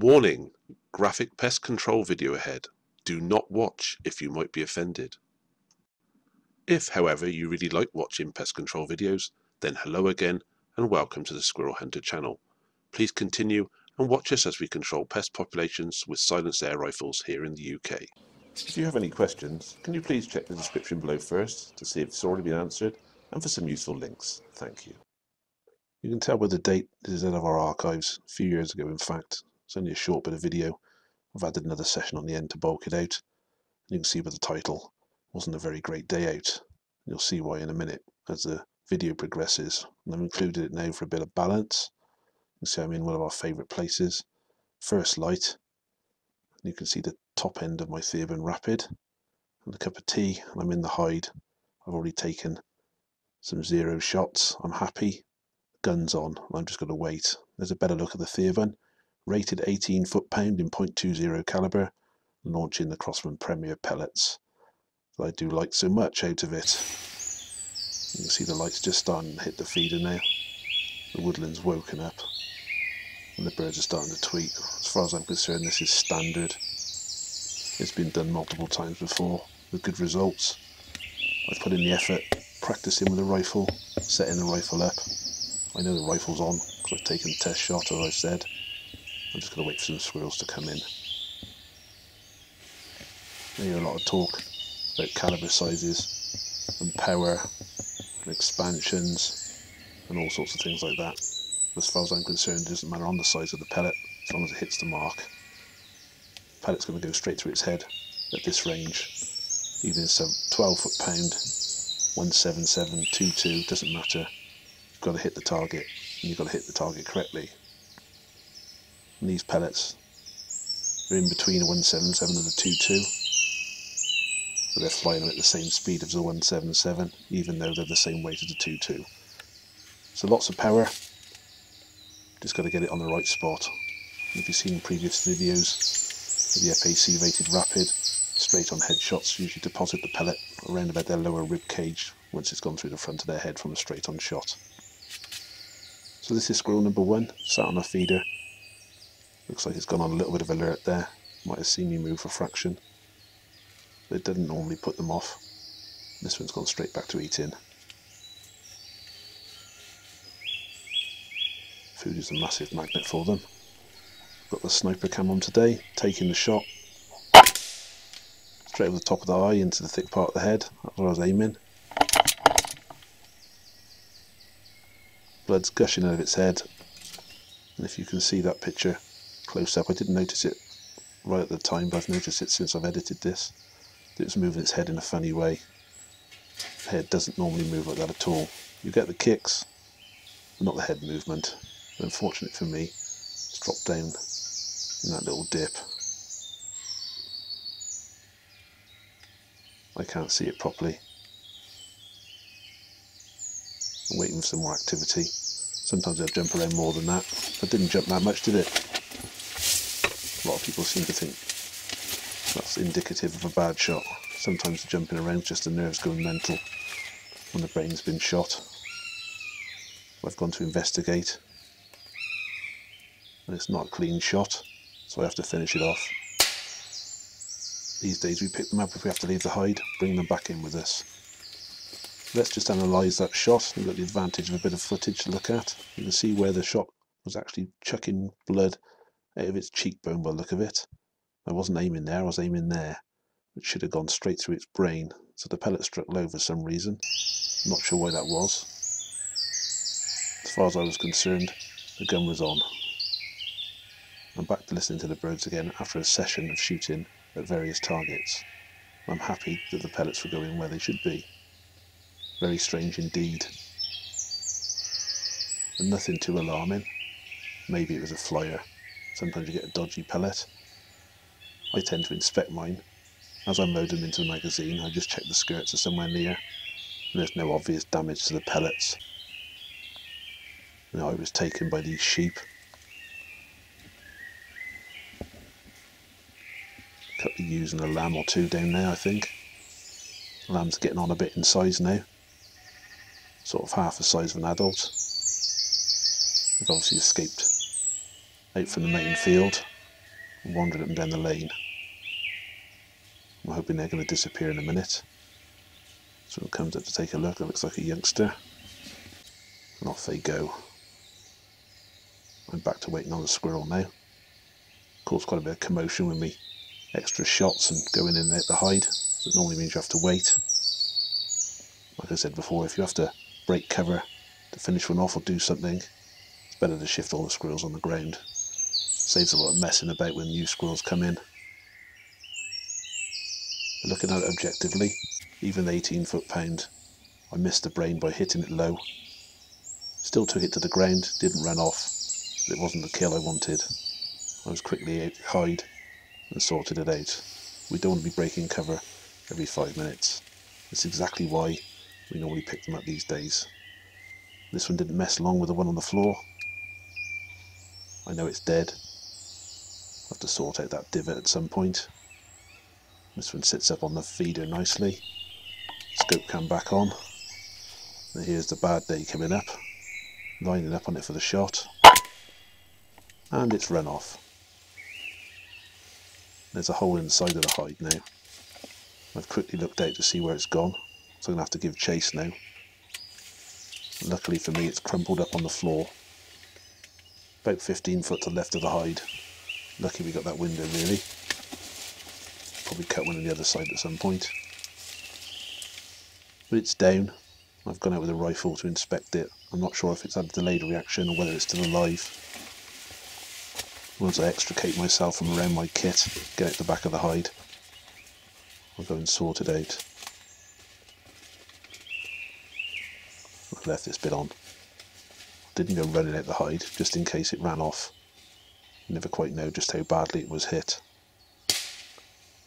Warning: graphic pest control video ahead. Do not watch if you might be offended. If, however, you really like watching pest control videos, then hello again and welcome to the Squirrel Hunter channel. Please continue and watch us as we control pest populations with silenced air rifles here in the UK. If you have any questions, can you please check the description below first to see if it's already been answered and for some useful links. Thank you. You can tell by the date this is out of our archives, a few years ago in fact. It's only a short bit of video. I've added another session on the end to bulk it out. You can see by the title, wasn't a very great day out. You'll see why in a minute as the video progresses. And I've included it now for a bit of balance. You can see I'm in one of our favourite places, First Light. You can see the top end of my Theoban Rapid and a cup of tea, and I'm in the hide. I've already taken some 0 shots. I'm happy. Guns on. I'm just going to wait. There's a better look at the Theoban. Rated 18 foot-pound in .20 calibre, launching the Crossman Premier pellets that I do like so much out of it. You can see the light's just starting to hit the feeder now. The woodland's woken up and the birds are starting to tweet. As far as I'm concerned, this is standard. It's been done multiple times before with good results. I've put in the effort, practicing with a rifle, setting the rifle up. I know the rifle's on because I've taken a test shot, as I've said. I'm just going to wait for some squirrels to come in. I hear a lot of talk about calibre sizes and power and expansions and all sorts of things like that. As far as I'm concerned, it doesn't matter on the size of the pellet as long as it hits the mark. The pellet's going to go straight through its head at this range. Even if it's a 12 foot-pound, 177, 22, doesn't matter. You've got to hit the target, and you've got to hit the target correctly. And these pellets are in between a 177 and a 22, but they're flying at the same speed as a 177, even though they're the same weight as a 22. So lots of power, just got to get it on the right spot. And if you've seen previous videos of the F.A.C. rated rapid, straight on headshots usually deposit the pellet around about their lower rib cage once it's gone through the front of their head from a straight on shot. So this is squirrel number 1, sat on a feeder. Looks like it's gone on a little bit of alert there. Might have seen me move a fraction. But it didn't normally put them off. This one's gone straight back to eat in. Food is a massive magnet for them. Got the sniper cam on today, taking the shot. Straight over the top of the eye into the thick part of the head. That's what I was aiming. Blood's gushing out of its head. And if you can see that picture close up, I didn't notice it right at the time, but I've noticed it since I've edited this. It was moving its head in a funny way. The head doesn't normally move like that at all. You get the kicks, but not the head movement. But unfortunately for me, it's dropped down in that little dip. I can't see it properly. I'm waiting for some more activity. Sometimes they'll jump around more than that. But didn't jump that much, did it? A lot of people seem to think that's indicative of a bad shot. Sometimes the jumping around is just the nerves going mental when the brain's been shot. I've gone to investigate and it's not a clean shot, so I have to finish it off. These days we pick them up if we have to leave the hide, bring them back in with us. Let's just analyse that shot. We've got the advantage of a bit of footage to look at. You can see where the shot was actually chucking blood out of its cheekbone by the look of it. I wasn't aiming there, I was aiming there. It should have gone straight through its brain, so the pellet struck low for some reason. Not sure why that was. As far as I was concerned, the gun was on. I'm back to listening to the birds again after a session of shooting at various targets. I'm happy that the pellets were going where they should be. Very strange indeed. And nothing too alarming. Maybe it was a flyer. Sometimes you get a dodgy pellet. I tend to inspect mine. As I load them into the magazine, I just check the skirts are somewhere near, and there's no obvious damage to the pellets. I was taken by these sheep. A couple of ewes and a lamb or two down there, I think. The lamb's getting on a bit in size now. Sort of half the size of an adult. They've obviously escaped out from the main field. wandering up and down the lane. I'm hoping they're going to disappear in a minute. So it comes up to take a look. It looks like a youngster. And off they go. I'm back to waiting on the squirrel now. Caused quite a bit of commotion with me extra shots and going in and out the hide. So it normally means you have to wait. Like I said before, if you have to break cover to finish one off or do something, it's better to shift all the squirrels on the ground. Saves a lot of messing about when new squirrels come in. But looking at it objectively, even the 18 foot-pound, I missed the brain by hitting it low. Still took it to the ground, didn't run off, but it wasn't the kill I wanted. I was quickly out hide and sorted it out. We don't want to be breaking cover every 5 minutes. That's exactly why we normally pick them up these days. This one didn't mess along with the one on the floor. I know it's dead. I'll have to sort out that divot at some point. This one sits up on the feeder nicely. Scope cam back on. And here's the bad day coming up. Lining up on it for the shot. And it's run off. There's a hole inside of the hide now. I've quickly looked out to see where it's gone, so I'm going to have to give chase now. Luckily for me, it's crumpled up on the floor, about 15 foot to the left of the hide. Lucky we got that window really. Probably cut one on the other side at some point. But it's down. I've gone out with a rifle to inspect it. I'm not sure if it's had a delayed reaction or whether it's still alive. Once I extricate myself from around my kit, get out the back of the hide, I'll go and sort it out. I left this bit on. Didn't go running out the hide, just in case it ran off. You never quite know just how badly it was hit.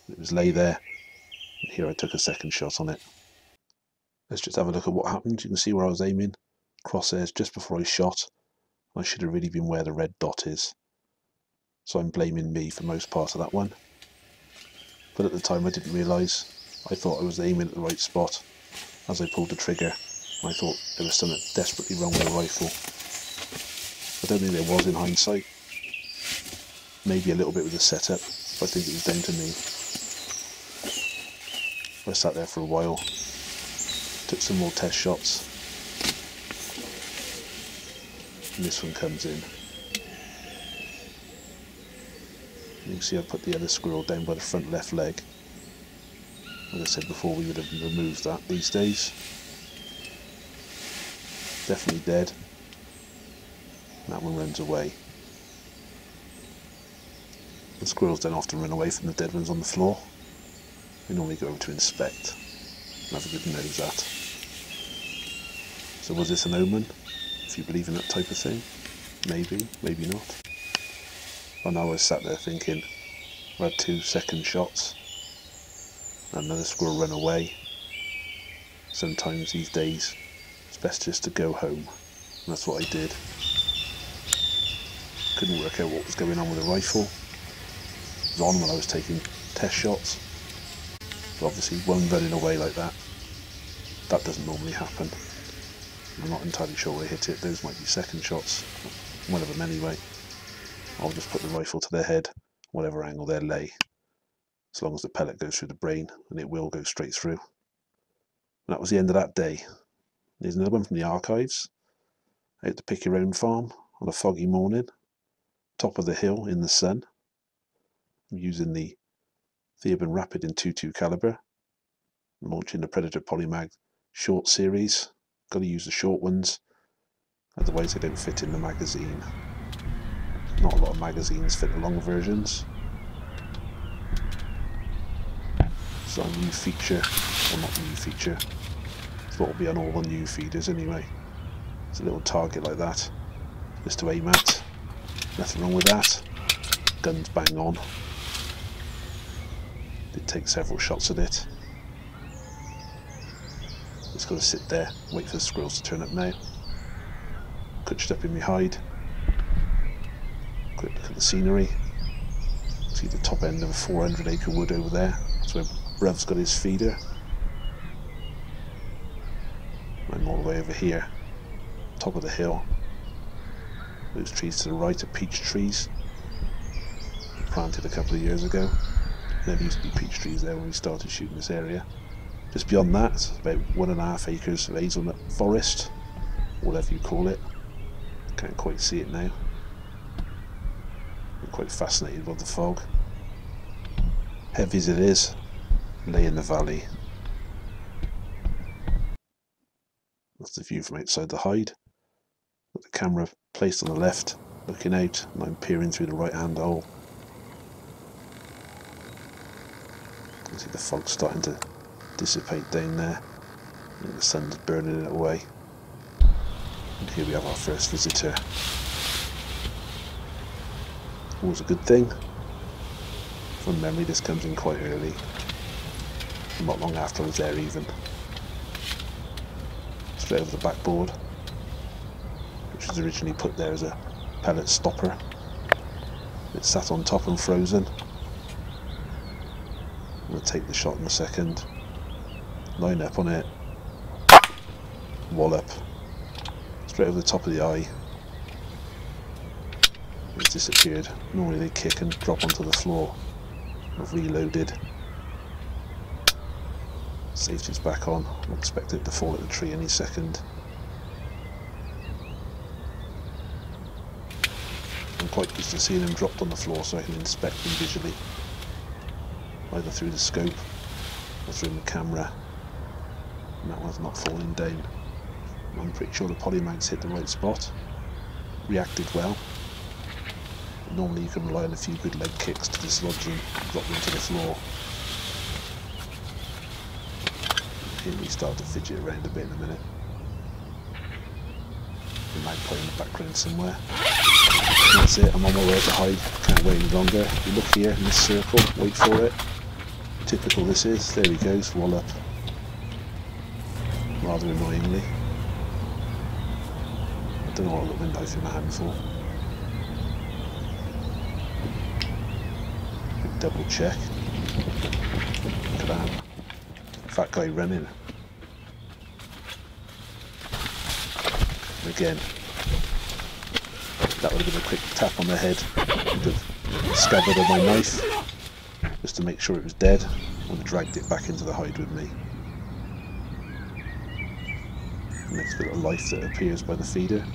It was lay there, and here I took a second shot on it. Let's just have a look at what happened. You can see where I was aiming. Crosshairs just before I shot. I should have really been where the red dot is. So I'm blaming me for most part of that one. But at the time I didn't realise. I thought I was aiming at the right spot. As I pulled the trigger, I thought there was something desperately wrong with the rifle. I don't think there was in hindsight. Maybe a little bit with the setup, but I think it was down to me. I sat there for a while, took some more test shots, and this one comes in. You can see I put the other squirrel down by the front left leg. Like I said before, we would have removed that these days. Definitely dead. And that one runs away. The squirrels don't often run away from the dead ones on the floor. They normally go over to inspect and have a good nose at. So was this an omen? If you believe in that type of thing? Maybe, maybe not. And I was sat there thinking, I had 2 second shots. Another squirrel run away. Sometimes these days it's best just to go home. And that's what I did. Couldn't work out what was going on with the rifle. It was on when I was taking test shots. But obviously one running away like that, that doesn't normally happen. I'm not entirely sure where I hit it. Those might be second shots. One of them anyway. I'll just put the rifle to their head, whatever angle they lay. As long as the pellet goes through the brain, and it will go straight through. And that was the end of that day. There's another one from the archives. Out to pick your own farm on a foggy morning. Top of the hill in the sun. I'm using the Theoban Rapid in .22 caliber. I'm launching the Predator Polymag short series. Got to use the short ones, otherwise they don't fit in the magazine. Not a lot of magazines fit the long versions. So a new feature, or not new feature, it's what will be on all the new feeders anyway. It's a little target like that, just to aim at. Nothing wrong with that. Guns bang on. Did take several shots at it. Just got to sit there, wait for the squirrels to turn up now. Crouched up in my hide. Quick look at the scenery. See the top end of a 400 acre wood over there. That's where Bruv's got his feeder. I'm all the way over here, top of the hill. Those trees to the right are peach trees. planted a couple of years ago. There used to be peach trees there when we started shooting this area. Just beyond that, it's about 1.5 acres of hazelnut forest, whatever you call it. Can't quite see it now. I'm quite fascinated with the fog. Heavy as it is, lay in the valley. That's the view from outside the hide. Got the camera placed on the left, looking out, and I'm peering through the right hand hole. You can see the fog starting to dissipate down there. I think the sun's burning it away. And here we have our first visitor. Always a good thing. From memory, this comes in quite early. Not long after I was there even. Straight over the backboard, which was originally put there as a pellet stopper. It sat on top and frozen. I'm going to take the shot in a second. Line up on it. Wallop. Straight over the top of the eye. It's disappeared. Normally they kick and drop onto the floor. I've reloaded. Safety's back on. I expect it to fall at the tree any second. I'm quite used to seeing them dropped on the floor so I can inspect them visually, either through the scope or through the camera. And that one's not falling down. I'm pretty sure the polymags hit the right spot, reacted well. But normally you can rely on a few good leg kicks to dislodge them and drop them to the floor. Here we start to fidget around a bit in a minute. The magpie in the background somewhere. That's it, I'm on my way to hide. Can't wait any longer. You look here in this circle, wait for it. Typical this is. There he goes, wallop. Rather annoyingly. I don't know what I'll look with a knife in my hand for. Quick double check. Look at that. Fat guy running. And again, that would have been a quick tap on the head. Would have scabbard of my knife just to make sure it was dead. I would have dragged it back into the hide with me. Next bit of life that appears by the feeder.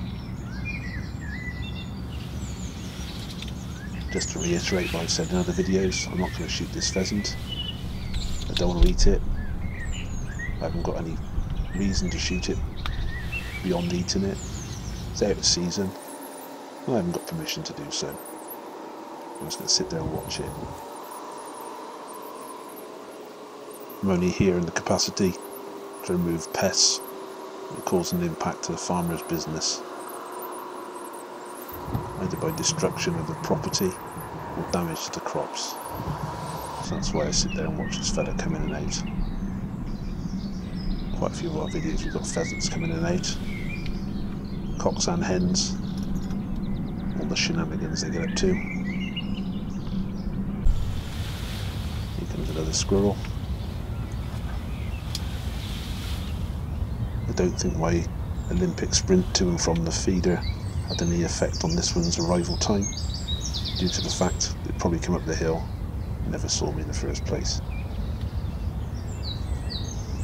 Just to reiterate what I've said in other videos, I'm not going to shoot this pheasant. I don't want to eat it. I haven't got any reason to shoot it beyond eating it. It's out of season. I haven't got permission to do so. I'm just going to sit there and watch it. I'm only here in the capacity to remove pests that cause an impact to the farmer's business, either by destruction of the property or damage to the crops. So that's why I sit there and watch this fella come in and out. Quite a few of our videos we've got pheasants coming in and out, cocks and hens, all the shenanigans they get up to. Here comes another squirrel. I don't think my Olympic sprint to and from the feeder had any effect on this one's arrival time, due to the fact that it probably came up the hill and never saw me in the first place.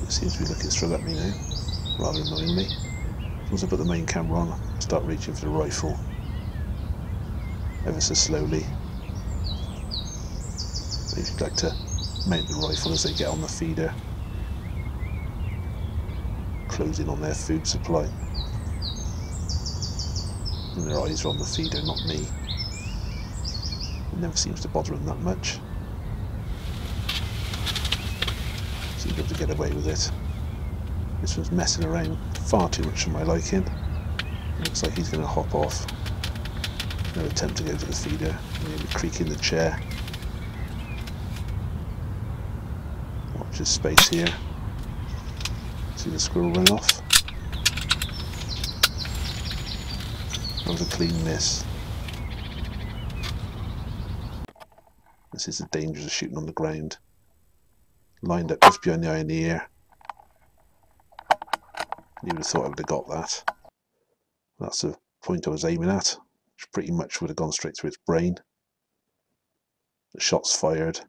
It seems to be looking straight at me now, rather annoyingly. Once I put the main camera on, I start reaching for the rifle, ever so slowly. They usually like to mount the rifle as they get on the feeder, closing on their food supply. And their eyes are on the feeder, not me. It never seems to bother them that much. Seems to be able to get away with it. This one's messing around far too much for my liking. Looks like he's going to hop off. No attempt to go to the feeder. Maybe creaking the chair. Watch his space here. See the squirrel run off. That was a clean miss. This is the dangers of shooting on the ground. Lined up just behind the eye and the ear. You would have thought I would have got that. That's the point I was aiming at, which pretty much would have gone straight through its brain. The shot's fired.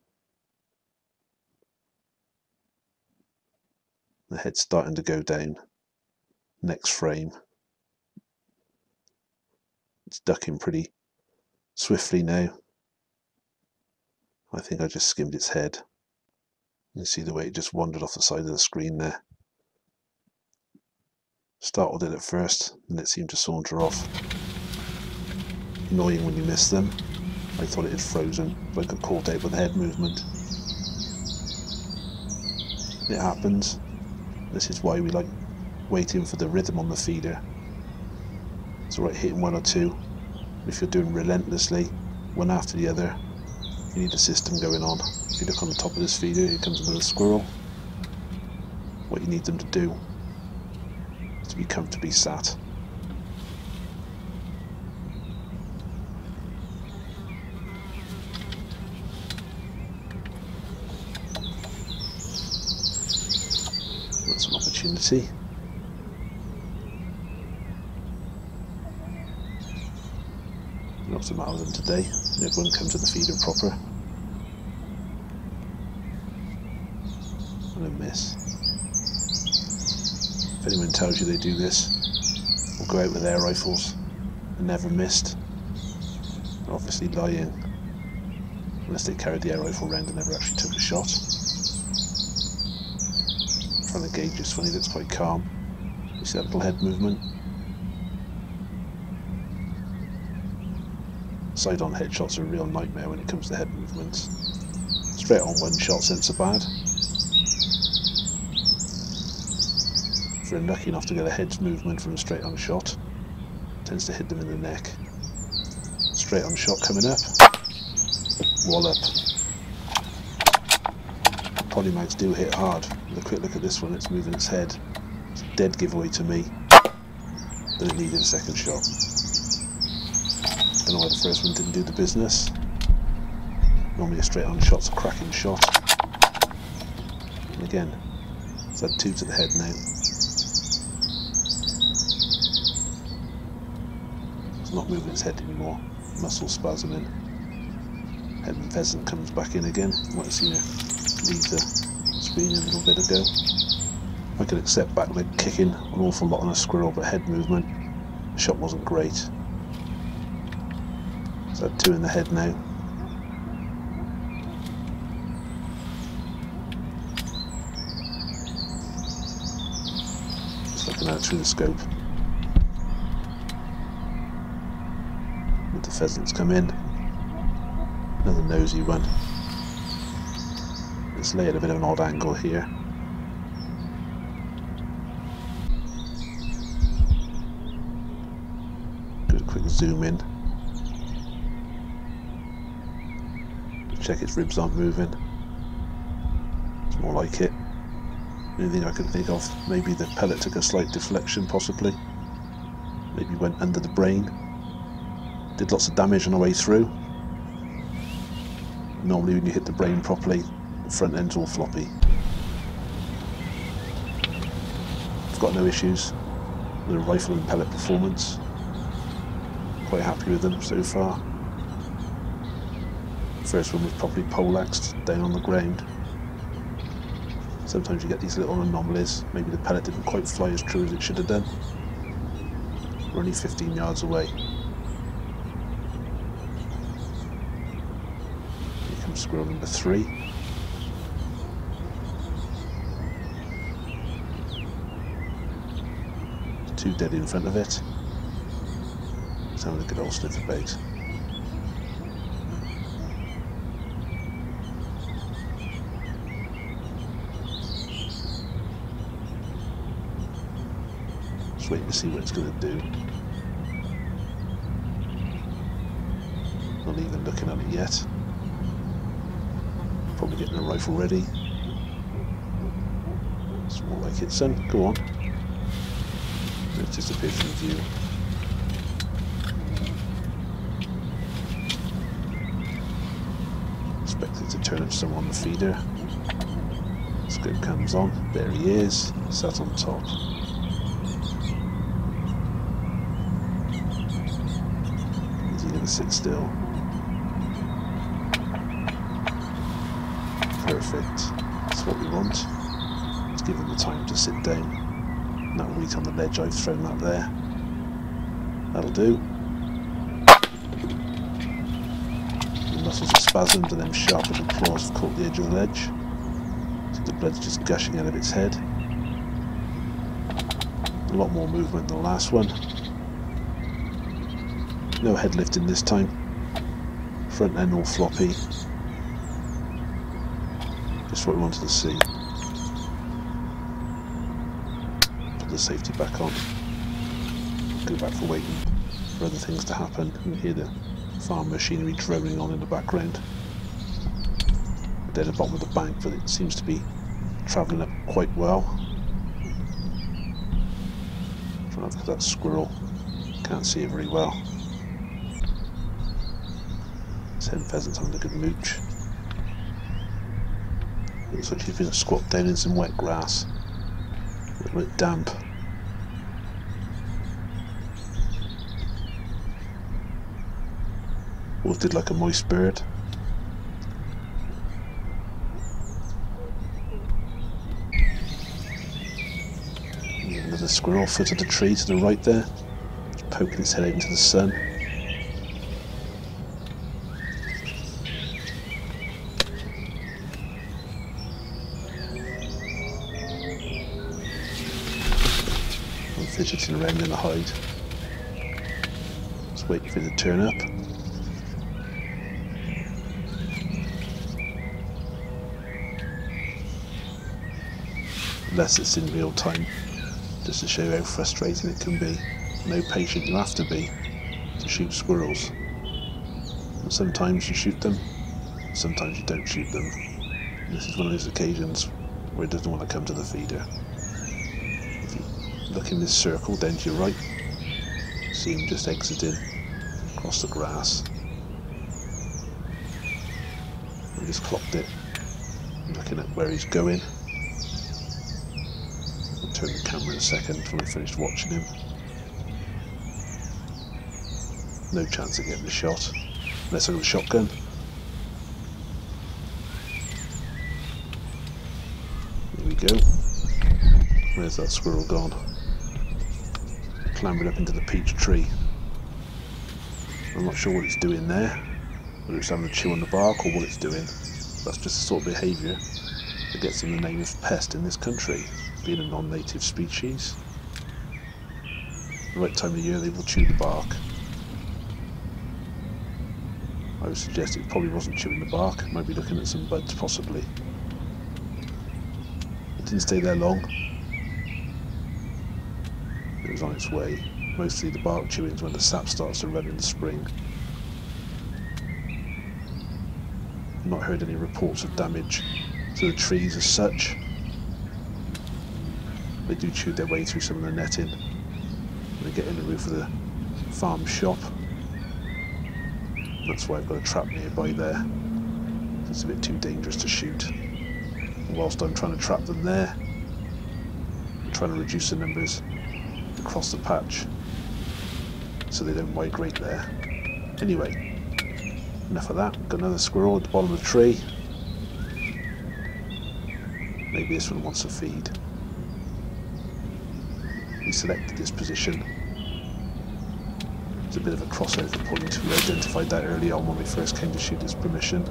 The head's starting to go down. Next frame. It's ducking pretty swiftly now. I think I just skimmed its head. You see the way it just wandered off the side of the screen there. Startled it at first, and it seemed to saunter off. Annoying when you miss them. I thought it had frozen, but I got caught out with the head movement. It happens. This is why we like waiting for the rhythm on the feeder. It's alright hitting one or two. If you're doing relentlessly, one after the other, you need a system going on. If you look on the top of this feeder, here comes another squirrel. What you need them to do is to be comfortably sat. That's an opportunity. What's the matter with them today? Everyone comes to the feeder proper. And a miss. If anyone tells you they do this, or go out with air rifles and never missed, they're obviously lying. Unless they carried the air rifle around and never actually took a shot. I'm trying to gauge this one, he looks quite calm. You see that little head movement? Side-on headshots are a real nightmare when it comes to head movements. Straight on one shot's not so bad. If you're unlucky enough to get a head's movement from a straight-on shot, it tends to hit them in the neck. Straight-on shot coming up. Wallop. Polymags do hit hard. With a quick look at this one, it's moving its head. It's a dead giveaway to me that it needed a second shot. Don't know why the first one didn't do the business. Normally a straight on shot's a cracking shot. And again, it's had two to the head now. It's not moving its head anymore. Muscle spasming. Head and pheasant comes back in again. You might have seen her leave the screen a little bit ago. I could accept back leg kicking an awful lot on a squirrel, but head movement, the shot wasn't great. So two in the head now. Just looking at it through the scope. With the pheasants come in. Another nosy one. Let's lay at a bit of an odd angle here. Do a quick zoom in. Check its ribs aren't moving. It's more like it. The only thing I can think of, maybe the pellet took a slight deflection possibly. Maybe went under the brain. Did lots of damage on the way through. Normally when you hit the brain properly, the front end's all floppy. I've got no issues with the rifle and pellet performance. Quite happy with them so far. First one was properly poleaxed down on the ground. Sometimes you get these little anomalies. Maybe the pellet didn't quite fly as true as it should have done. We're only 15 yards away. Here comes squirrel number 3. Two dead in front of it. It's having a good old sniff about. Just waiting to see what it's going to do. Not even looking at it yet. Probably getting a rifle ready. It's more like it, son. Go on. It's disappeared from view. Expected to turn up some on the feeder. Scope comes on. There he is. Sat on top. Is he going to sit still? perfect. That's what we want. Let's give him the time to sit down. And that'll wait on the ledge I've thrown that there. That'll do. The muscles are spasmed and them sharp little claws have caught the edge of the ledge. So the blood's just gushing out of its head. A lot more movement than the last one. No head lifting this time. Front end all floppy. Just what we wanted to see. Put the safety back on. Go back for waiting for other things to happen. You can hear the farm machinery droning on in the background. Down the bottom of the bank, but it seems to be travelling up quite well. Trying to look at that squirrel. Can't see it very well. This hen pheasant's having a good mooch. Looks like she's been squat down in some wet grass. A little bit damp. Wolf did like a moist bird. Another squirrel foot of the tree to the right there. It's poking its head out into the sun. I'm fidgeting around in the hide. Just waiting for it to turn up. Unless it's in real time, just to show how frustrating it can be. No patient you have to be to shoot squirrels. And sometimes you shoot them, sometimes you don't shoot them. And this is one of those occasions where it doesn't want to come to the feeder. If you look in this circle down to your right, see him just exiting across the grass. I just clocked it, looking at where he's going. Turn the camera in a second when I finished watching him. No chance of getting the shot unless I got a shotgun. Here we go. Where's that squirrel gone? Clambered up into the peach tree. I'm not sure what it's doing there, whether it's having a chew on the bark or what it's doing. That's just the sort of behaviour that gets him the name of Pest in this country, being a non-native species. The right time of year they will chew the bark. I would suggest it probably wasn't chewing the bark, it might be looking at some buds possibly. It didn't stay there long. It was on its way. Mostly the bark chewing is when the sap starts to run in the spring. I've not heard any reports of damage to the trees as such. They do chew their way through some of the netting when they get in the roof of the farm shop. That's why I've got a trap nearby there. It's a bit too dangerous to shoot. And whilst I'm trying to trap them there, I'm trying to reduce the numbers across the patch so they don't migrate there. Anyway, enough of that. Got another squirrel at the bottom of the tree. Maybe this one wants a feed. We selected this position. It's a bit of a crossover point. We identified that early on when we first came to shoot this permission.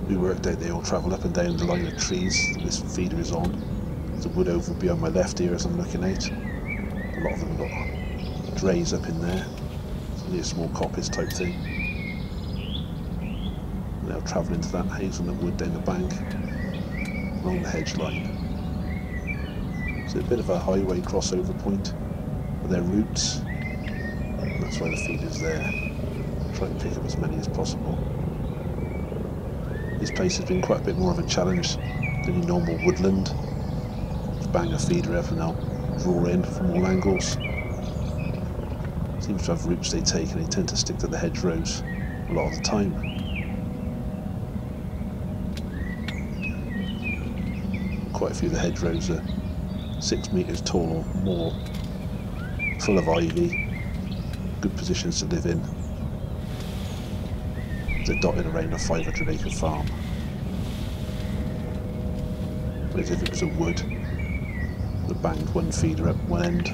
We worked out they all travel up and down the line of trees that this feeder is on. There's a wood over beyond my left ear as I'm looking out. A lot of them have got drays up in there. It's only a small coppice type thing. And they'll travel into that hazelnut wood down the bank along the hedge line. It's a bit of a highway crossover point with their roots. And that's why the feeder's there. Try and pick up as many as possible. This place has been quite a bit more of a challenge than your normal woodland. Just bang a feeder up and they'll draw in from all angles. Seems to have roots they take and they tend to stick to the hedgerows a lot of the time. Quite a few of the hedgerows are 6 metres tall or more, full of ivy, good positions to live in. They're dotted around a 500-acre farm. Whereas if it was a wood, would have banged one feeder up one end,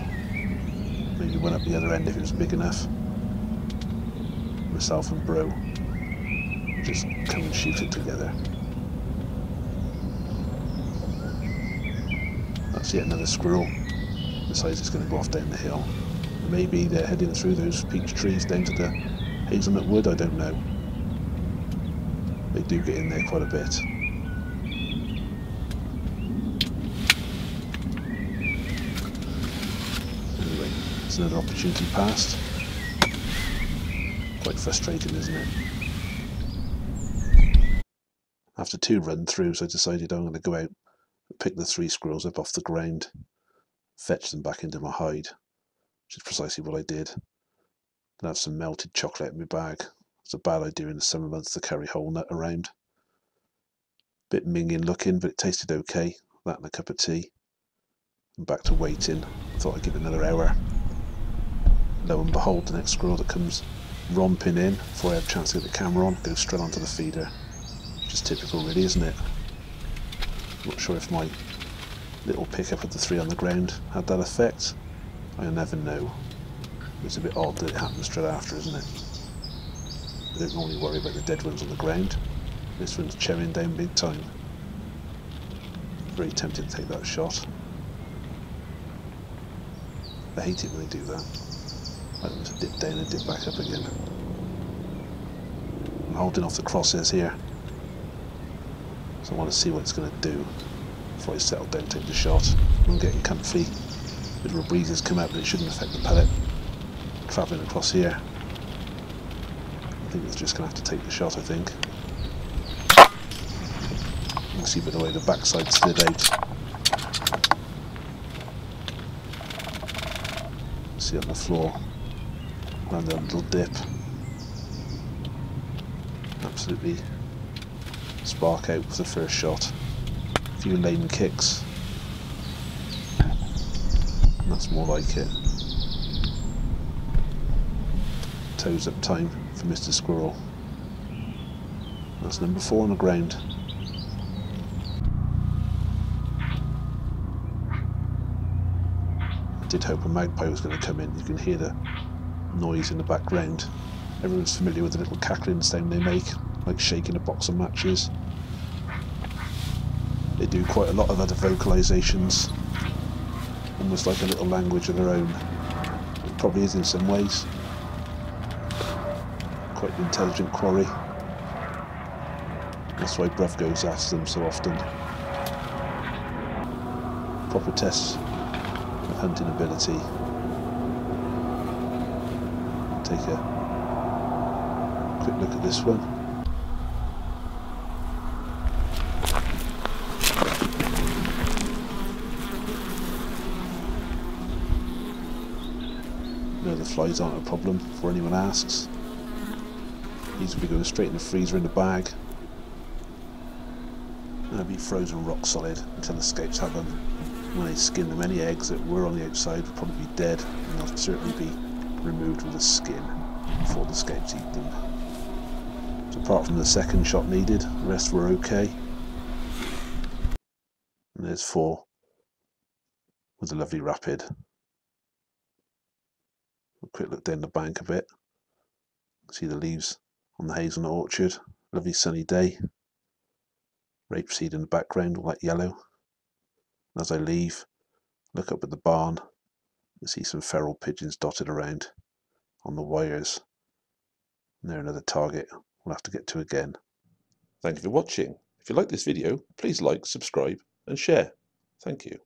maybe one up the other end if it was big enough. Myself and Bro just come and shoot it together. That's yet another squirrel. Decides it's going to go off down the hill. Maybe they're heading through those peach trees down to the hazelnut wood, I don't know. They do get in there quite a bit. Anyway, it's another opportunity passed. Quite frustrating, isn't it? After 2 run-throughs, I decided I'm going to go out and pick the 3 squirrels up off the ground, fetch them back into my hide, which is precisely what I did. And have some melted chocolate in my bag. It's a bad idea in the summer months to carry whole nut around. Bit minging looking, but it tasted okay. That and a cup of tea. And back to waiting. I thought I'd give it another hour. Lo and behold, the next squirrel that comes romping in before I have a chance to get the camera on goes straight onto the feeder. Just typical really, isn't it? Not sure if my little pickup of the 3 on the ground had that effect. I'll never know. It's a bit odd that it happens straight after, isn't it? I don't normally worry about the dead ones on the ground. This one's chowing down big time. Very tempted to take that shot. I hate it when they do that. I like them to dip down and dip back up again. I'm holding off the crosshairs here, so I want to see what it's going to do before I settle down and take the shot. I'm getting comfy. Bit of a breeze has come out, but it shouldn't affect the pellet. Travelling across here. I think it's just going to have to take the shot, I think. You can see by the way the backside slid out. See on the floor, landed on a little dip. Absolutely spark out with the first shot. A few lame kicks. And that's more like it. Toes up time for Mr. Squirrel. That's number 4 on the ground. I did hope a magpie was going to come in. You can hear the noise in the background. Everyone's familiar with the little cackling sound they make, like shaking a box of matches. They do quite a lot of other vocalisations, almost like a little language of their own. It probably is in some ways. Quite an intelligent quarry. That's why Bruv goes after them so often. Proper tests of hunting ability. Take a quick look at this one. No, the flies aren't a problem before anyone asks. These will be going straight in the freezer in the bag. And they'll be frozen rock solid until the scapes have them. When they skin them, any eggs that were on the outside will probably be dead, and they'll certainly be removed with the skin before the scapes eat them. So apart from the second shot needed, the rest were okay. And there's 4 with a lovely rapid. A quick look down the bank a bit. See the leaves on the hazelnut orchard. Lovely sunny day. Rapeseed in the background, all that yellow. As I leave, look up at the barn and see some feral pigeons dotted around on the wires. And they're another target we'll have to get to again. Thank you for watching. If you like this video, please like, subscribe and share. Thank you.